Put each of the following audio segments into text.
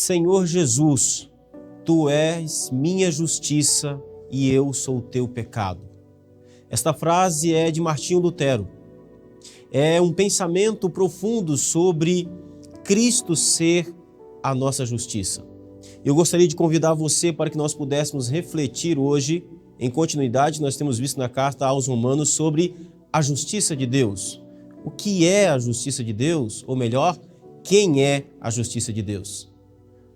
Senhor Jesus, Tu és minha justiça e eu sou o teu pecado. Esta frase é de Martinho Lutero. É um pensamento profundo sobre Cristo ser a nossa justiça. Eu gostaria de convidar você para que nós pudéssemos refletir hoje, em continuidade, nós temos visto na carta aos Romanos sobre a justiça de Deus. O que é a justiça de Deus? Ou melhor, quem é a justiça de Deus?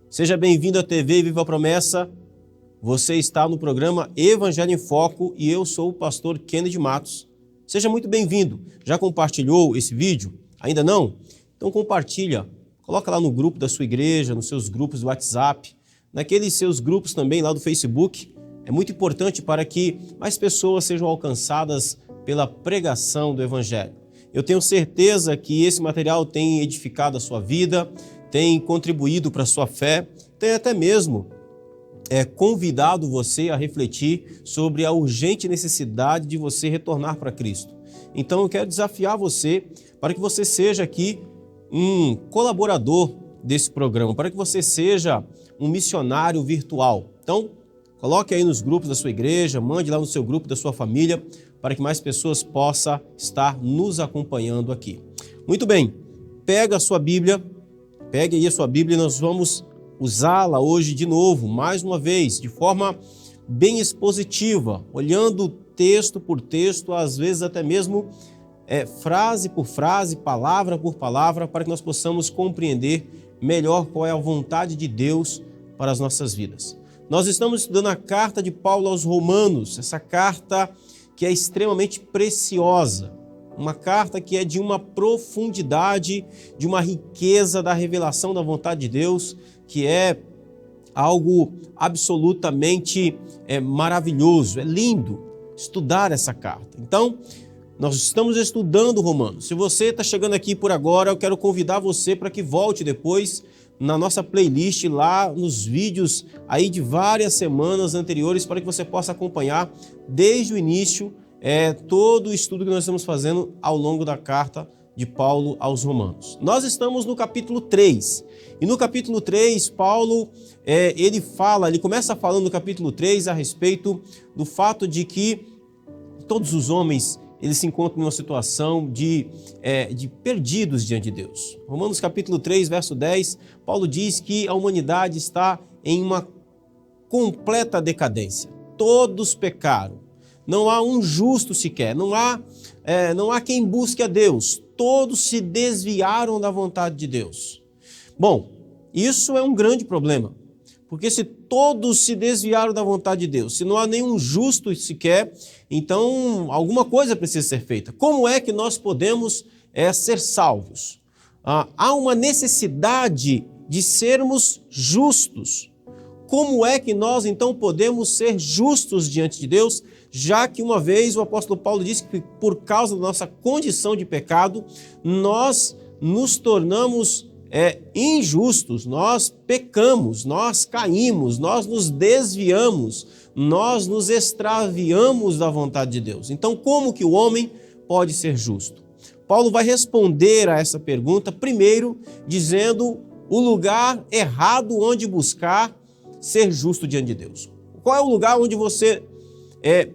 Seja bem-vindo à TV Viva a Promessa. Você está no programa Evangelho em Foco e eu sou o pastor Kennedy Matos. Seja muito bem-vindo. Já compartilhou esse vídeo? Ainda não? Então compartilha. Coloca lá no grupo da sua igreja, nos seus grupos do WhatsApp, naqueles seus grupos também lá do Facebook. É muito importante para que mais pessoas sejam alcançadas pela pregação do Evangelho. Eu tenho certeza que esse material tem edificado a sua vida, tem contribuído para a sua fé, tem até mesmo convidado você a refletir sobre a urgente necessidade de você retornar para Cristo. Então eu quero desafiar você para que você seja aqui um colaborador desse programa, para que você seja um missionário virtual. Então, coloque aí nos grupos da sua igreja, mande lá no seu grupo da sua família, para que mais pessoas possam estar nos acompanhando aqui. Muito bem, pegue aí a sua Bíblia e nós vamos usá-la hoje de novo, mais uma vez, de forma bem expositiva, olhando texto por texto, às vezes até mesmo frase por frase, palavra por palavra, para que nós possamos compreender melhor qual é a vontade de Deus para as nossas vidas. Nós estamos estudando a carta de Paulo aos Romanos, essa carta que é extremamente preciosa, uma carta que é de uma profundidade, de uma riqueza da revelação da vontade de Deus, que é algo absolutamente maravilhoso, é lindo estudar essa carta. Então, nós estamos estudando Romanos. Se você está chegando aqui por agora, eu quero convidar você para que volte depois na nossa playlist lá nos vídeos aí de várias semanas anteriores para que você possa acompanhar desde o início todo o estudo que nós estamos fazendo ao longo da carta de Paulo aos Romanos. Nós estamos no capítulo 3 e no capítulo 3 Paulo ele começa falando no capítulo 3 a respeito do fato de que todos os homens eles se encontram em uma situação de perdidos diante de Deus. Romanos capítulo 3, verso 10, Paulo diz que a humanidade está em uma completa decadência. Todos pecaram. Não há um justo sequer. Não há quem busque a Deus. Todos se desviaram da vontade de Deus. Bom, isso é um grande problema. Porque se todos se desviaram da vontade de Deus, se não há nenhum justo sequer, então alguma coisa precisa ser feita. Como é que nós podemos ser salvos? Há uma necessidade de sermos justos. Como é que nós então podemos ser justos diante de Deus, já que uma vez o apóstolo Paulo disse que por causa da nossa condição de pecado, nós nos tornamos injustos, nós pecamos, nós caímos, nós nos desviamos, nós nos extraviamos da vontade de Deus. Então, como que o homem pode ser justo? Paulo vai responder a essa pergunta, primeiro, dizendo o lugar errado onde buscar ser justo diante de Deus. Qual é o lugar onde você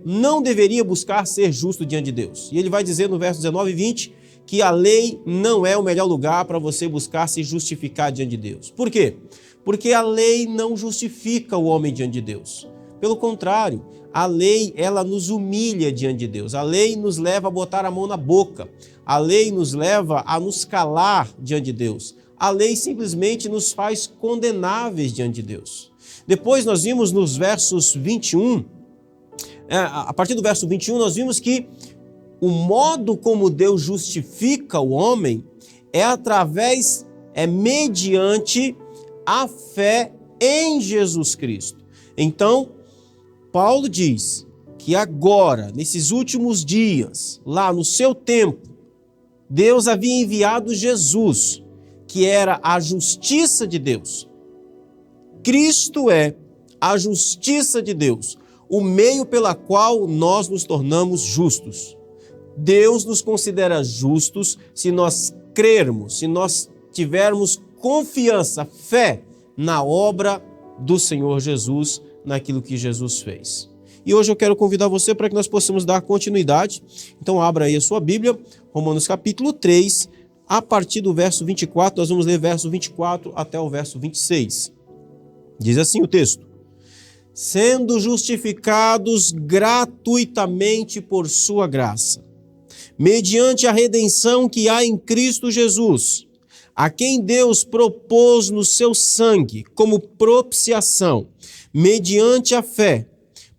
não deveria buscar ser justo diante de Deus? E ele vai dizer no verso 19 e 20, que a lei não é o melhor lugar para você buscar se justificar diante de Deus. Por quê? Porque a lei não justifica o homem diante de Deus. Pelo contrário, a lei, ela nos humilha diante de Deus. A lei nos leva a botar a mão na boca. A lei nos leva a nos calar diante de Deus. A lei simplesmente nos faz condenáveis diante de Deus. Depois nós vimos nos versos 21, a partir do verso 21, nós vimos que o modo como Deus justifica o homem é mediante a fé em Jesus Cristo. Então, Paulo diz que agora, nesses últimos dias, lá no seu tempo, Deus havia enviado Jesus, que era a justiça de Deus. Cristo é a justiça de Deus, o meio pela qual nós nos tornamos justos. Deus nos considera justos se nós crermos, se nós tivermos confiança, fé na obra do Senhor Jesus, naquilo que Jesus fez. E hoje eu quero convidar você para que nós possamos dar continuidade. Então abra aí a sua Bíblia, Romanos capítulo 3, a partir do verso 24, nós vamos ler verso 24 até o verso 26. Diz assim o texto: sendo justificados gratuitamente por sua graça, mediante a redenção que há em Cristo Jesus, a quem Deus propôs no seu sangue como propiciação, mediante a fé,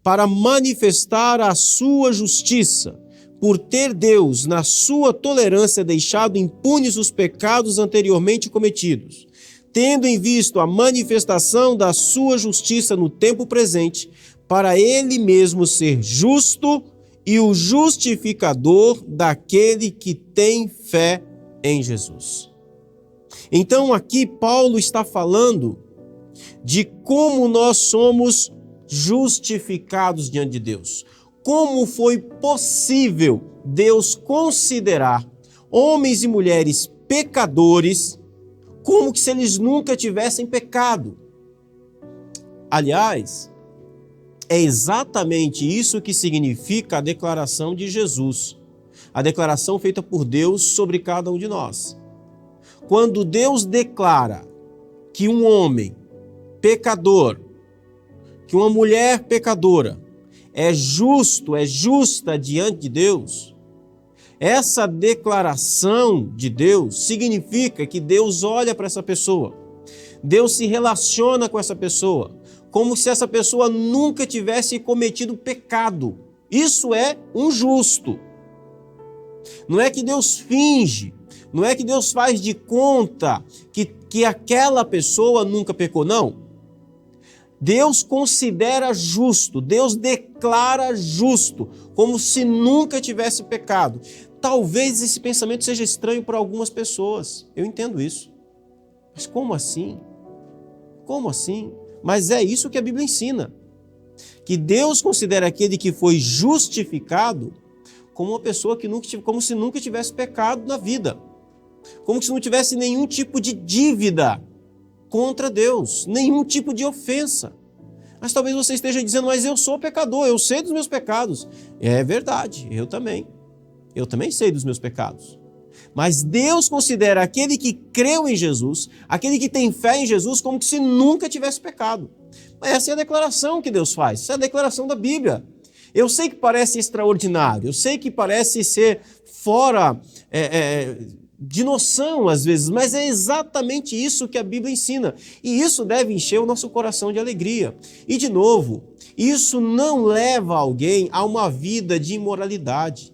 para manifestar a sua justiça, por ter Deus, na sua tolerância, deixado impunes os pecados anteriormente cometidos, tendo em vista a manifestação da sua justiça no tempo presente, para ele mesmo ser justo e o justificador daquele que tem fé em Jesus. Então aqui Paulo está falando de como nós somos justificados diante de Deus. Como foi possível Deus considerar homens e mulheres pecadores como que se eles nunca tivessem pecado? Aliás, é exatamente isso que significa a declaração de Jesus, a declaração feita por Deus sobre cada um de nós. Quando Deus declara que um homem pecador, que uma mulher pecadora é justo, é justa diante de Deus, essa declaração de Deus significa que Deus olha para essa pessoa, Deus se relaciona com essa pessoa, como se essa pessoa nunca tivesse cometido pecado. Isso é um justo. Não é que Deus finge, não é que Deus faz de conta que aquela pessoa nunca pecou, não. Deus considera justo, Deus declara justo, como se nunca tivesse pecado. Talvez esse pensamento seja estranho para algumas pessoas, eu entendo isso. Mas como assim? Como assim? Mas é isso que a Bíblia ensina, que Deus considera aquele que foi justificado como uma pessoa que como se nunca tivesse pecado na vida, como se não tivesse nenhum tipo de dívida contra Deus, nenhum tipo de ofensa. Mas talvez você esteja dizendo, mas eu sou pecador, eu sei dos meus pecados. É verdade, eu também sei dos meus pecados. Mas Deus considera aquele que creu em Jesus, aquele que tem fé em Jesus, como se nunca tivesse pecado. Essa é a declaração que Deus faz, essa é a declaração da Bíblia. Eu sei que parece extraordinário, eu sei que parece ser fora de noção às vezes, mas é exatamente isso que a Bíblia ensina. E isso deve encher o nosso coração de alegria. E de novo, isso não leva alguém a uma vida de imoralidade,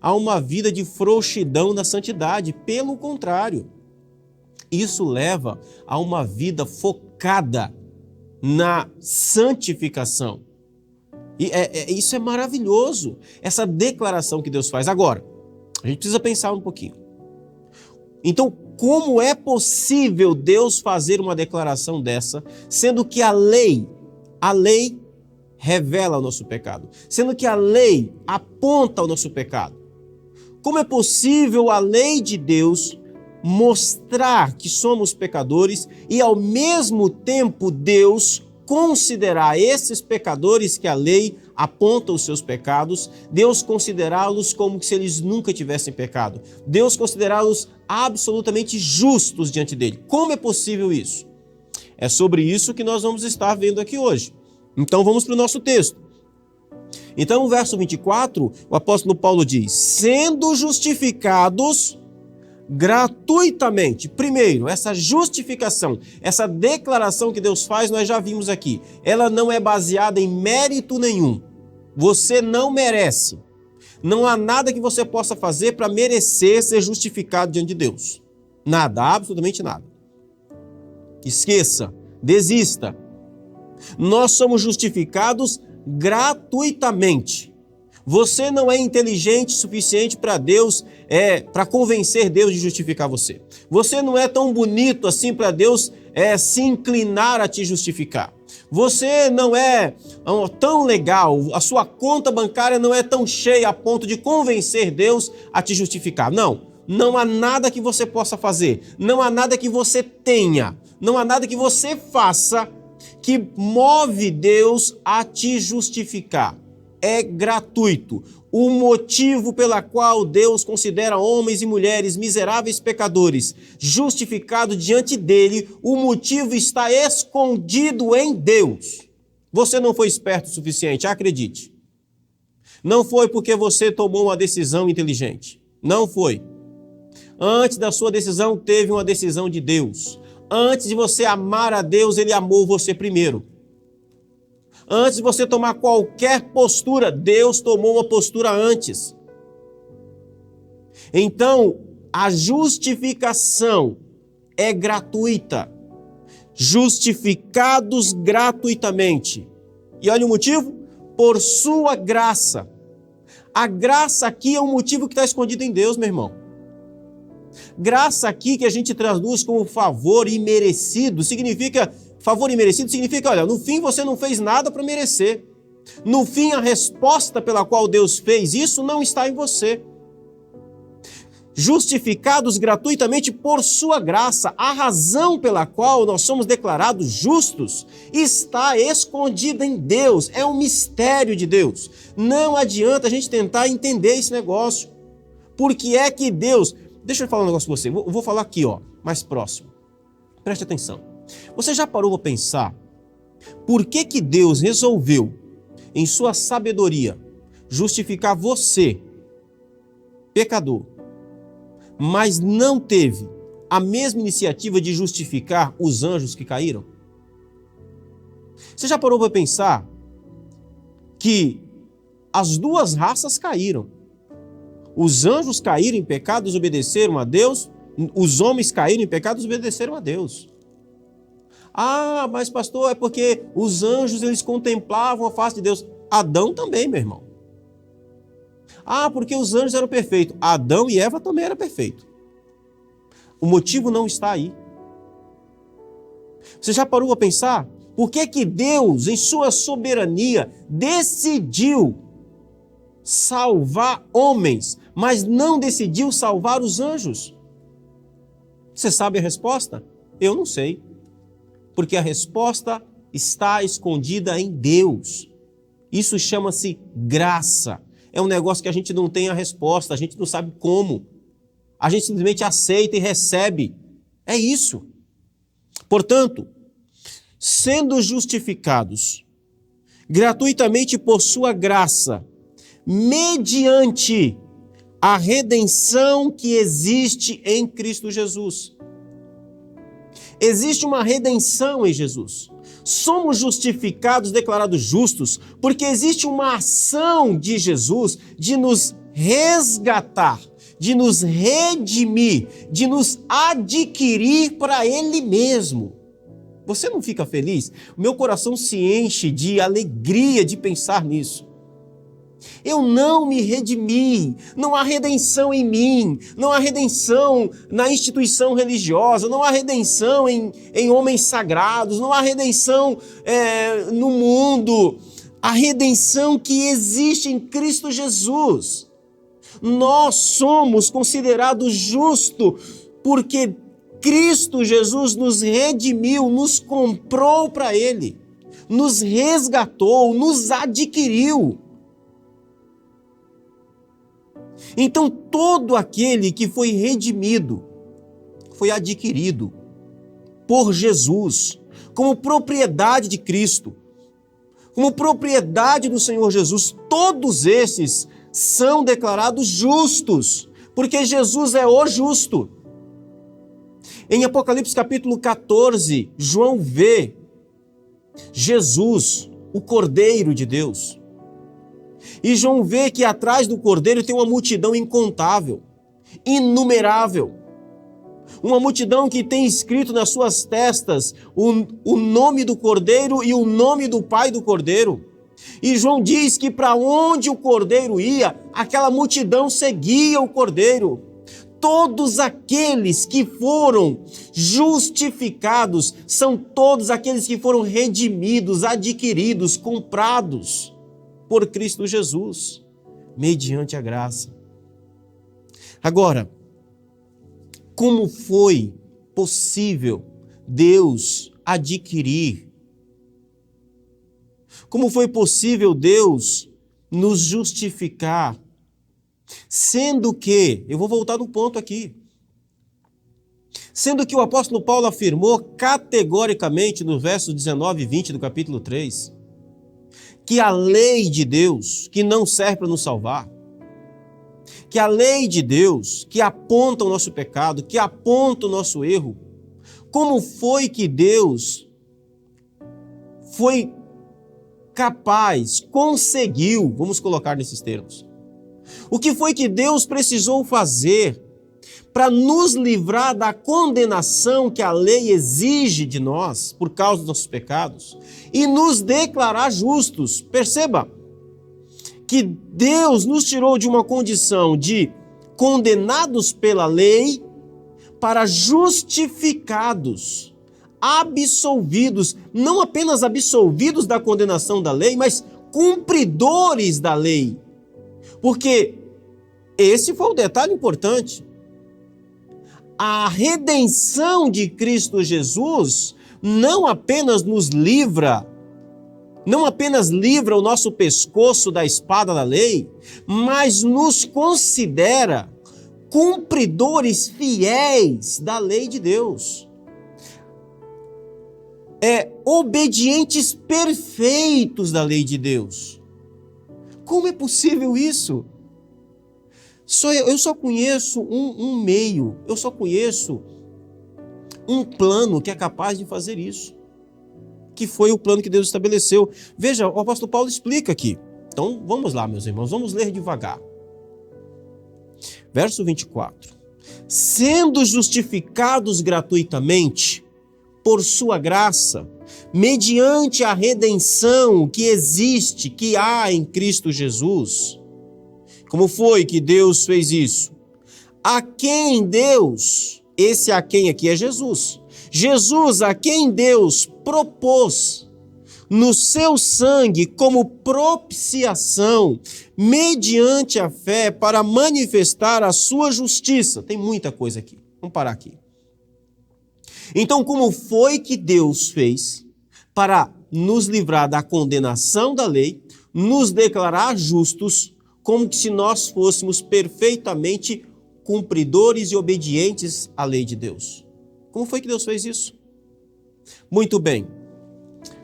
a uma vida de frouxidão na santidade. Pelo contrário, isso leva a uma vida focada na santificação. E isso é maravilhoso, essa declaração que Deus faz. Agora, a gente precisa pensar um pouquinho. Então, como é possível Deus fazer uma declaração dessa, sendo que a lei revela o nosso pecado, sendo que a lei aponta o nosso pecado? Como é possível a lei de Deus mostrar que somos pecadores e, ao mesmo tempo, Deus considerar esses pecadores que a lei aponta os seus pecados, Deus considerá-los como se eles nunca tivessem pecado, Deus considerá-los absolutamente justos diante dele? Como é possível isso? É sobre isso que nós vamos estar vendo aqui hoje. Então vamos para o nosso texto. Então, no verso 24, o apóstolo Paulo diz: sendo justificados gratuitamente. Primeiro, essa justificação, essa declaração que Deus faz, nós já vimos aqui. Ela não é baseada em mérito nenhum. Você não merece. Não há nada que você possa fazer para merecer ser justificado diante de Deus. Nada, absolutamente nada. Esqueça, desista. Nós somos justificados gratuitamente. Você não é inteligente o suficiente para Deus, para convencer Deus de justificar você. Você não é tão bonito assim para Deus se inclinar a te justificar. Você não é tão legal, a sua conta bancária não é tão cheia a ponto de convencer Deus a te justificar. Não, Não há nada que você possa fazer, não há nada que você tenha, não há nada que você faça que move Deus a te justificar. É gratuito. O motivo pela qual Deus considera homens e mulheres miseráveis pecadores justificados diante dele, o motivo está escondido em Deus. Você não foi esperto o suficiente, acredite. Não foi porque você tomou uma decisão inteligente. Não foi. Antes da sua decisão, teve uma decisão de Deus. Antes de você amar a Deus, Ele amou você primeiro. Antes de você tomar qualquer postura, Deus tomou uma postura antes. Então, a justificação é gratuita. Justificados gratuitamente. E olha o motivo? Por sua graça. A graça aqui é um motivo que está escondido em Deus, meu irmão. Graça aqui que a gente traduz como favor imerecido, significa, favor imerecido significa, olha, no fim você não fez nada para merecer. No fim, a resposta pela qual Deus fez isso não está em você. Justificados gratuitamente por sua graça, a razão pela qual nós somos declarados justos está escondida em Deus, é um mistério de Deus. Não adianta a gente tentar entender esse negócio. Por que é que Deus... Deixa eu falar um negócio com você, vou falar aqui, ó, mais próximo. Preste atenção. Você já parou para pensar por que que Deus resolveu, em sua sabedoria, justificar você, pecador, mas não teve a mesma iniciativa de justificar os anjos que caíram? Você já parou para pensar que as duas raças caíram? Os anjos caíram em pecados, obedeceram a Deus. Os homens caíram em pecados, obedeceram a Deus. Ah, mas pastor, é porque os anjos eles contemplavam a face de Deus. Adão também, meu irmão. Ah, porque os anjos eram perfeitos. Adão e Eva também eram perfeitos. O motivo não está aí. Você já parou a pensar? Por que que Deus, em sua soberania, decidiu salvar homens, mas não decidiu salvar os anjos? Você sabe a resposta? Eu não sei. Porque a resposta está escondida em Deus. Isso chama-se graça. É um negócio que a gente não tem a resposta, a gente não sabe como. A gente simplesmente aceita e recebe. É isso. Portanto, sendo justificados gratuitamente por sua graça, mediante a redenção que existe em Cristo Jesus. Existe uma redenção em Jesus. Somos justificados, declarados justos, porque existe uma ação de Jesus de nos resgatar, de nos redimir, de nos adquirir para Ele mesmo. Você não fica feliz? O meu coração se enche de alegria de pensar nisso. Eu não me redimi, não há redenção em mim, não há redenção na instituição religiosa, não há redenção em homens sagrados, não há redenção no mundo. A redenção que existe em Cristo Jesus. Nós somos considerados justos porque Cristo Jesus nos redimiu, nos comprou para Ele, nos resgatou, nos adquiriu. Então, todo aquele que foi redimido, foi adquirido por Jesus, como propriedade de Cristo, como propriedade do Senhor Jesus, todos esses são declarados justos, porque Jesus é o justo. Em Apocalipse capítulo 14, João vê Jesus, o Cordeiro de Deus. E João vê que atrás do Cordeiro tem uma multidão incontável, inumerável. Uma multidão que tem escrito nas suas testas o nome do Cordeiro e o nome do Pai do Cordeiro. E João diz que para onde o Cordeiro ia, aquela multidão seguia o Cordeiro. Todos aqueles que foram justificados são todos aqueles que foram redimidos, adquiridos, comprados por Cristo Jesus, mediante a graça. Agora, Como foi possível Deus adquirir? Como foi possível Deus nos justificar? Sendo que, eu vou voltar no ponto aqui, sendo que o apóstolo Paulo afirmou categoricamente no versos 19 e 20 do capítulo 3, que a lei de Deus, que não serve para nos salvar, que a lei de Deus, que aponta o nosso pecado, que aponta o nosso erro, como foi que Deus foi capaz, conseguiu, vamos colocar nesses termos, o que foi que Deus precisou fazer para nos livrar da condenação que a lei exige de nós por causa dos nossos pecados e nos declarar justos? Perceba que Deus nos tirou de uma condição de condenados pela lei para justificados, absolvidos, não apenas absolvidos da condenação da lei, mas cumpridores da lei. Porque esse foi o detalhe importante. A redenção de Cristo Jesus não apenas nos livra, não apenas livra o nosso pescoço da espada da lei, mas nos considera cumpridores fiéis da lei de Deus. Obedientes perfeitos da lei de Deus. Como é possível isso? Eu só conheço um meio, eu só conheço um plano que é capaz de fazer isso, que foi o plano que Deus estabeleceu. Veja, o apóstolo Paulo explica aqui. Então, vamos lá, meus irmãos, vamos ler devagar. Verso 24. Sendo justificados gratuitamente por sua graça, mediante a redenção que existe, que há em Cristo Jesus. Como foi que Deus fez isso? A quem Deus, esse a quem aqui é Jesus. Jesus, a quem Deus propôs no seu sangue como propiciação, mediante a fé, para manifestar a sua justiça. Tem muita coisa aqui. Vamos parar aqui. Então, como foi que Deus fez para nos livrar da condenação da lei, nos declarar justos, como se nós fôssemos perfeitamente cumpridores e obedientes à lei de Deus? Como foi que Deus fez isso? Muito bem.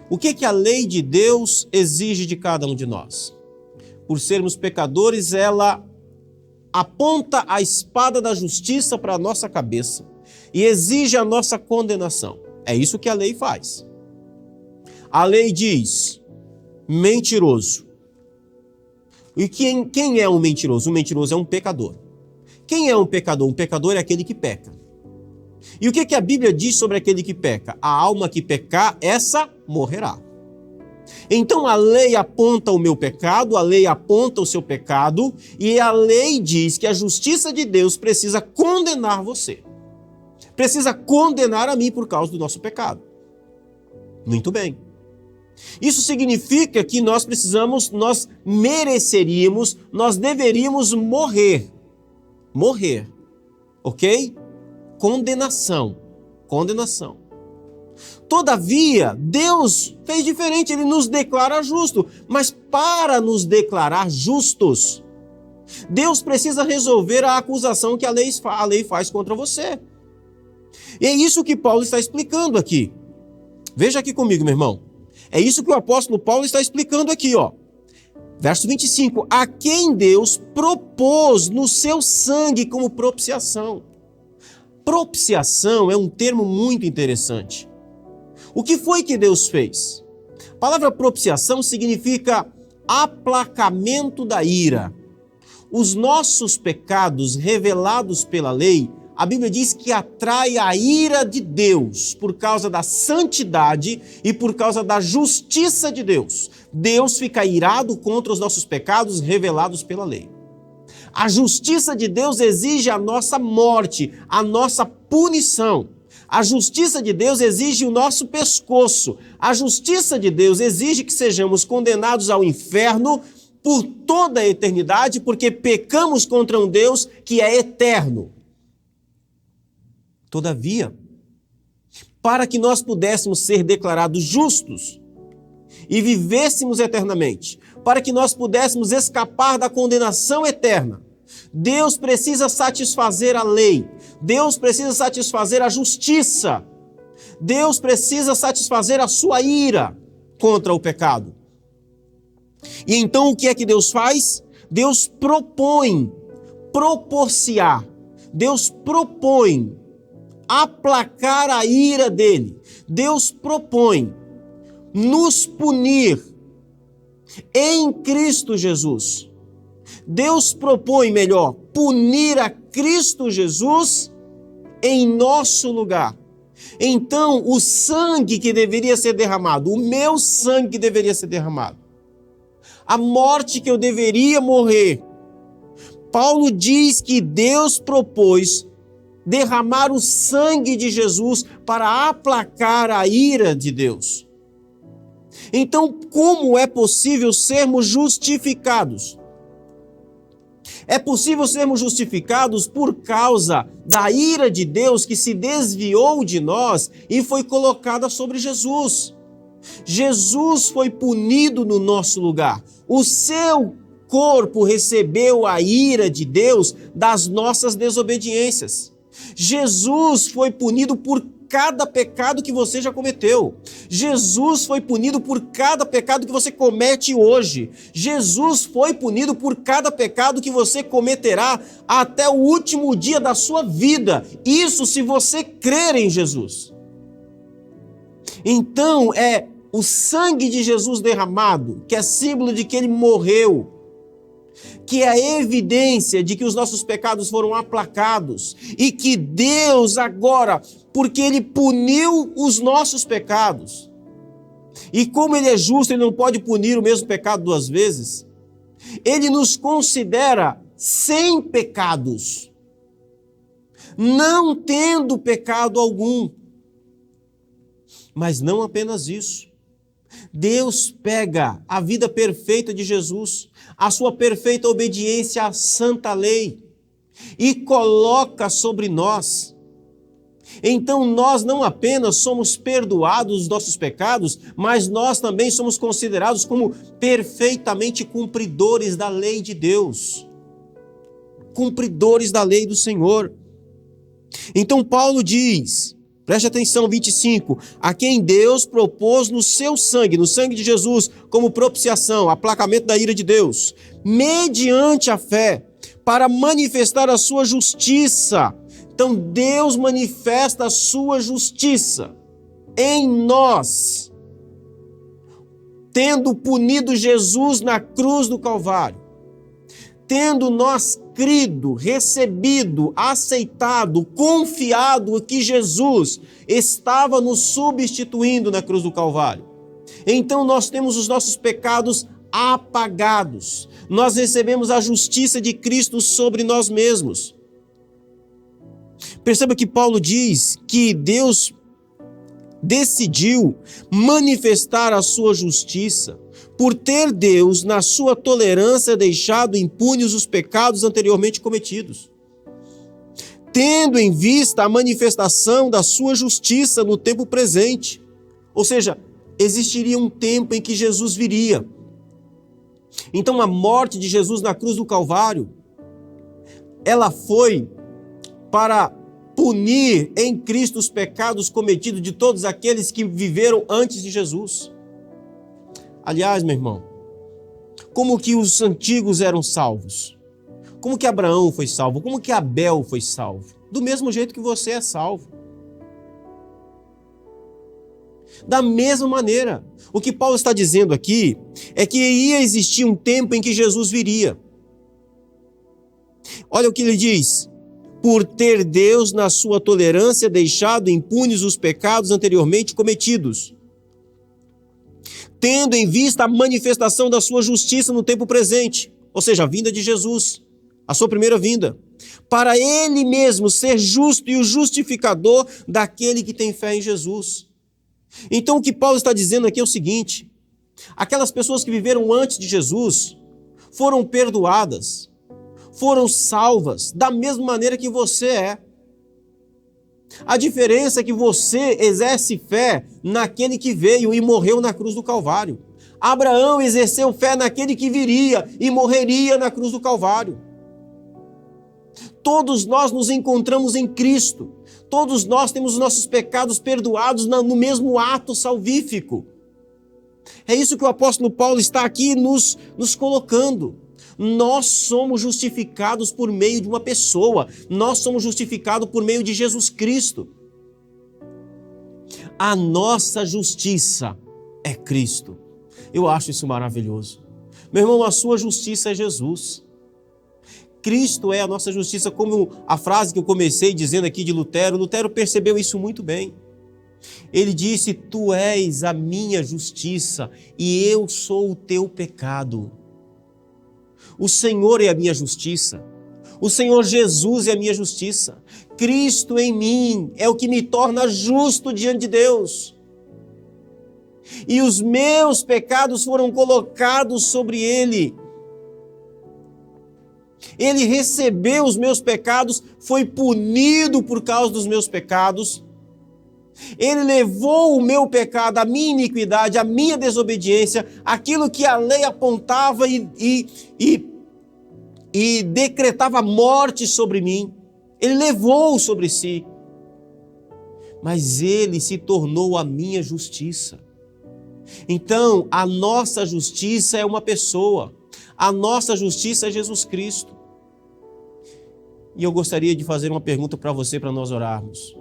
O que a lei de Deus exige de cada um de nós? Por sermos pecadores, ela aponta a espada da justiça para a nossa cabeça e exige a nossa condenação. É isso que a lei faz. A lei diz: mentiroso. E quem é um mentiroso? Um mentiroso é um pecador. Quem é um pecador? Um pecador é aquele que peca. E o que a Bíblia diz sobre aquele que peca? A alma que pecar, essa morrerá. Então a lei aponta o meu pecado, a lei aponta o seu pecado, e a lei diz que a justiça de Deus precisa condenar você. Precisa condenar a mim por causa do nosso pecado. Muito bem. Isso significa que nós mereceríamos, nós deveríamos morrer. Morrer. Ok? Condenação. Todavia, Deus fez diferente, Ele nos declara justos. Mas para nos declarar justos, Deus precisa resolver a acusação que a lei faz contra você. E é isso que Paulo está explicando aqui. Veja aqui comigo, meu irmão. É isso que o apóstolo Paulo está explicando aqui, ó. Verso 25. A quem Deus propôs no seu sangue como propiciação. Propiciação é um termo muito interessante. O que foi que Deus fez? A palavra propiciação significa aplacamento da ira. Os nossos pecados revelados pela lei, a Bíblia diz que atrai a ira de Deus por causa da santidade e por causa da justiça de Deus. Deus fica irado contra os nossos pecados revelados pela lei. A justiça de Deus exige a nossa morte, a nossa punição. A justiça de Deus exige o nosso pescoço. A justiça de Deus exige que sejamos condenados ao inferno por toda a eternidade, porque pecamos contra um Deus que é eterno. Todavia, para que nós pudéssemos ser declarados justos e vivêssemos eternamente, para que nós pudéssemos escapar da condenação eterna, Deus precisa satisfazer a lei, Deus precisa satisfazer a justiça, Deus precisa satisfazer a sua ira contra o pecado. E então o que é que Deus faz? Deus propõe propiciar, Deus propõe aplacar a ira dele, Deus propõe nos punir em Cristo Jesus. Deus propõe, melhor, punir a Cristo Jesus em nosso lugar. Então, o sangue que deveria ser derramado, o meu sangue que deveria ser derramado, a morte que eu deveria morrer, Paulo diz que Deus propôs derramar o sangue de Jesus para aplacar a ira de Deus. Então, como é possível sermos justificados? É possível sermos justificados por causa da ira de Deus que se desviou de nós e foi colocada sobre Jesus. Jesus foi punido no nosso lugar. O seu corpo recebeu a ira de Deus das nossas desobediências. Jesus foi punido por cada pecado que você já cometeu. Jesus foi punido por cada pecado que você comete hoje. Jesus foi punido por cada pecado que você cometerá até o último dia da sua vida. Isso se você crer em Jesus. Então é o sangue de Jesus derramado, que é símbolo de que ele morreu, que é a evidência de que os nossos pecados foram aplacados e que Deus agora, porque ele puniu os nossos pecados, e como ele é justo, ele não pode punir o mesmo pecado duas vezes, ele nos considera sem pecados, não tendo pecado algum. Mas não apenas isso. Deus pega a vida perfeita de Jesus, a sua perfeita obediência à santa lei, e coloca sobre nós. Então nós não apenas somos perdoados dos nossos pecados, mas nós também somos considerados como perfeitamente cumpridores da lei de Deus, cumpridores da lei do Senhor. Então Paulo diz, preste atenção, 25, a quem Deus propôs no seu sangue, no sangue de Jesus, como propiciação, aplacamento da ira de Deus, mediante a fé, para manifestar a sua justiça. Então Deus manifesta a sua justiça em nós, tendo punido Jesus na cruz do Calvário, tendo nós crido, recebido, aceitado, confiado que Jesus estava nos substituindo na cruz do Calvário. Então nós temos os nossos pecados apagados. Nós recebemos a justiça de Cristo sobre nós mesmos. Perceba que Paulo diz que Deus decidiu manifestar a sua justiça por ter Deus, na sua tolerância, deixado impunes os pecados anteriormente cometidos, tendo em vista a manifestação da sua justiça no tempo presente. Ou seja, existiria um tempo em que Jesus viria. Então a morte de Jesus na cruz do Calvário, ela foi para punir em Cristo os pecados cometidos de todos aqueles que viveram antes de Jesus. Aliás, meu irmão, como que os antigos eram salvos? Como que Abraão foi salvo? Como que Abel foi salvo? Do mesmo jeito que você é salvo. Da mesma maneira. O que Paulo está dizendo aqui é que ia existir um tempo em que Jesus viria. Olha o que ele diz. Por ter Deus, na sua tolerância, deixado impunes os pecados anteriormente cometidos, tendo em vista a manifestação da sua justiça no tempo presente, ou seja, a vinda de Jesus, a sua primeira vinda, para ele mesmo ser justo e o justificador daquele que tem fé em Jesus. Então o que Paulo está dizendo aqui é o seguinte: aquelas pessoas que viveram antes de Jesus foram perdoadas, foram salvas da mesma maneira que você é. A diferença é que você exerce fé naquele que veio e morreu na cruz do Calvário. Abraão exerceu fé naquele que viria e morreria na cruz do Calvário. Todos nós nos encontramos em Cristo. Todos nós temos os nossos pecados perdoados no mesmo ato salvífico. É isso que o apóstolo Paulo está aqui nos colocando. Nós somos justificados por meio de uma pessoa. Nós somos justificados por meio de Jesus Cristo. A nossa justiça é Cristo. Eu acho isso maravilhoso. Meu irmão, a sua justiça é Jesus. Cristo é a nossa justiça, como a frase que eu comecei dizendo aqui de Lutero. Lutero percebeu isso muito bem. Ele disse: tu és a minha justiça e eu sou o teu pecado. O Senhor é a minha justiça. O Senhor Jesus é a minha justiça. Cristo em mim é o que me torna justo diante de Deus. E os meus pecados foram colocados sobre Ele. Ele recebeu os meus pecados, foi punido por causa dos meus pecados. Ele levou o meu pecado, a minha iniquidade, a minha desobediência, aquilo que a lei apontava e decretava morte sobre mim. Ele levou sobre si. Mas ele se tornou a minha justiça. Então, a nossa justiça é uma pessoa. A nossa justiça é Jesus Cristo. E eu gostaria de fazer uma pergunta para você, para nós orarmos.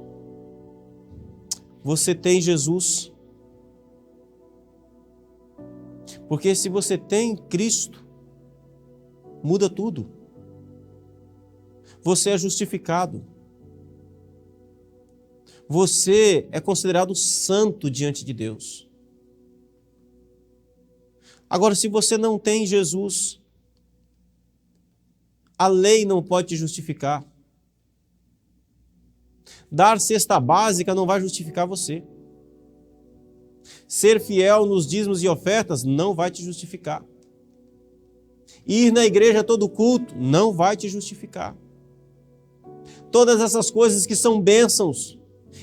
Você tem Jesus? Porque se você tem Cristo, muda tudo. Você é justificado. Você é considerado santo diante de Deus. Agora, se você não tem Jesus, a lei não pode te justificar. Dar cesta básica não vai justificar você. Ser fiel nos dízimos e ofertas não vai te justificar. Ir na igreja a todo culto não vai te justificar. Todas essas coisas que são bênçãos,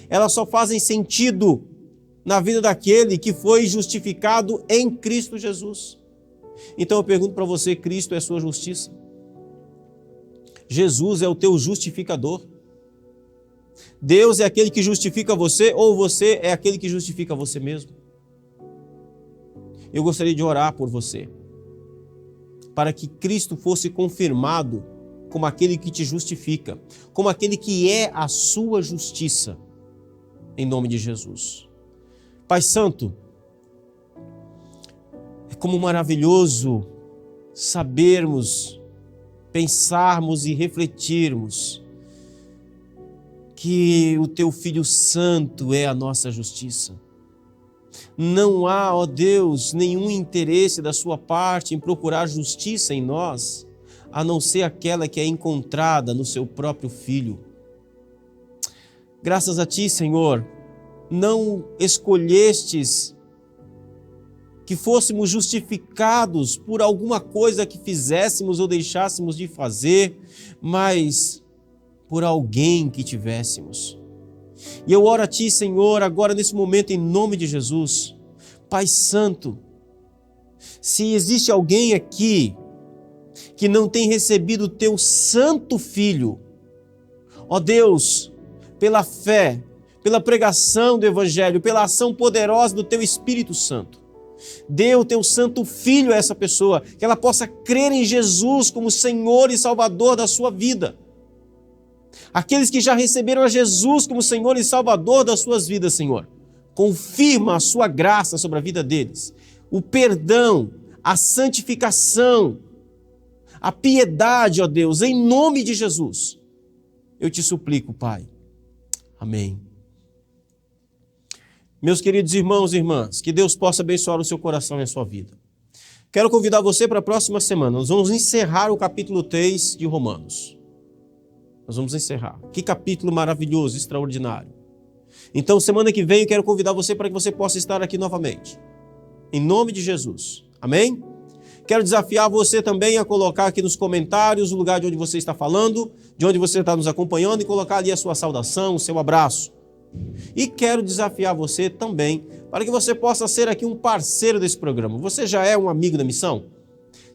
elas só fazem sentido na vida daquele que foi justificado em Cristo Jesus. Então eu pergunto para você: Cristo é a sua justiça? Jesus é o teu justificador? Deus é aquele que justifica você ou você é aquele que justifica você mesmo? Eu gostaria de orar por você, para que Cristo fosse confirmado como aquele que te justifica, como aquele que é a sua justiça, em nome de Jesus. Pai Santo, é como maravilhoso sabermos, pensarmos e refletirmos que o Teu Filho Santo é a nossa justiça. Não há, ó Deus, nenhum interesse da sua parte em procurar justiça em nós, a não ser aquela que é encontrada no Seu próprio Filho. Graças a Ti, Senhor, não escolhestes que fôssemos justificados por alguma coisa que fizéssemos ou deixássemos de fazer, mas por alguém que tivéssemos. E eu oro a Ti, Senhor, agora nesse momento, em nome de Jesus. Pai Santo, se existe alguém aqui que não tem recebido o Teu Santo Filho, ó Deus, pela fé, pela pregação do Evangelho, pela ação poderosa do Teu Espírito Santo, dê o Teu Santo Filho a essa pessoa, que ela possa crer em Jesus como Senhor e Salvador da sua vida. Aqueles que já receberam a Jesus como Senhor e Salvador das suas vidas, Senhor, confirma a sua graça sobre a vida deles, o perdão, a santificação, a piedade, ó Deus, em nome de Jesus. Eu te suplico, Pai. Amém. Meus queridos irmãos e irmãs, que Deus possa abençoar o seu coração e a sua vida. Quero convidar você para a próxima semana. Nós vamos encerrar o capítulo 3 de Romanos. Nós vamos encerrar. Que capítulo maravilhoso, extraordinário. Então, semana que vem, eu quero convidar você para que você possa estar aqui novamente. Em nome de Jesus. Amém? Quero desafiar você também a colocar aqui nos comentários o lugar de onde você está falando, de onde você está nos acompanhando, e colocar ali a sua saudação, o seu abraço. E quero desafiar você também para que você possa ser aqui um parceiro desse programa. Você já é um amigo da missão?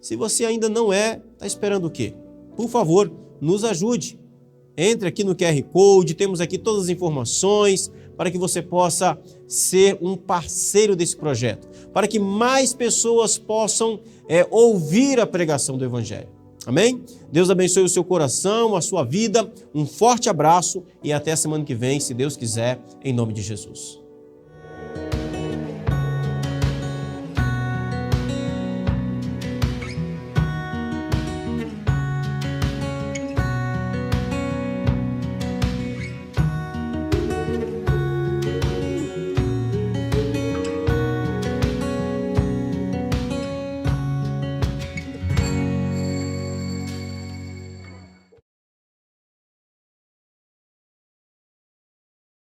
Se você ainda não é, está esperando o quê? Por favor, nos ajude. Entre aqui no QR Code, temos aqui todas as informações para que você possa ser um parceiro desse projeto, para que mais pessoas possam ouvir a pregação do Evangelho. Amém? Deus abençoe o seu coração, a sua vida. Um forte abraço e até a semana que vem, se Deus quiser, em nome de Jesus.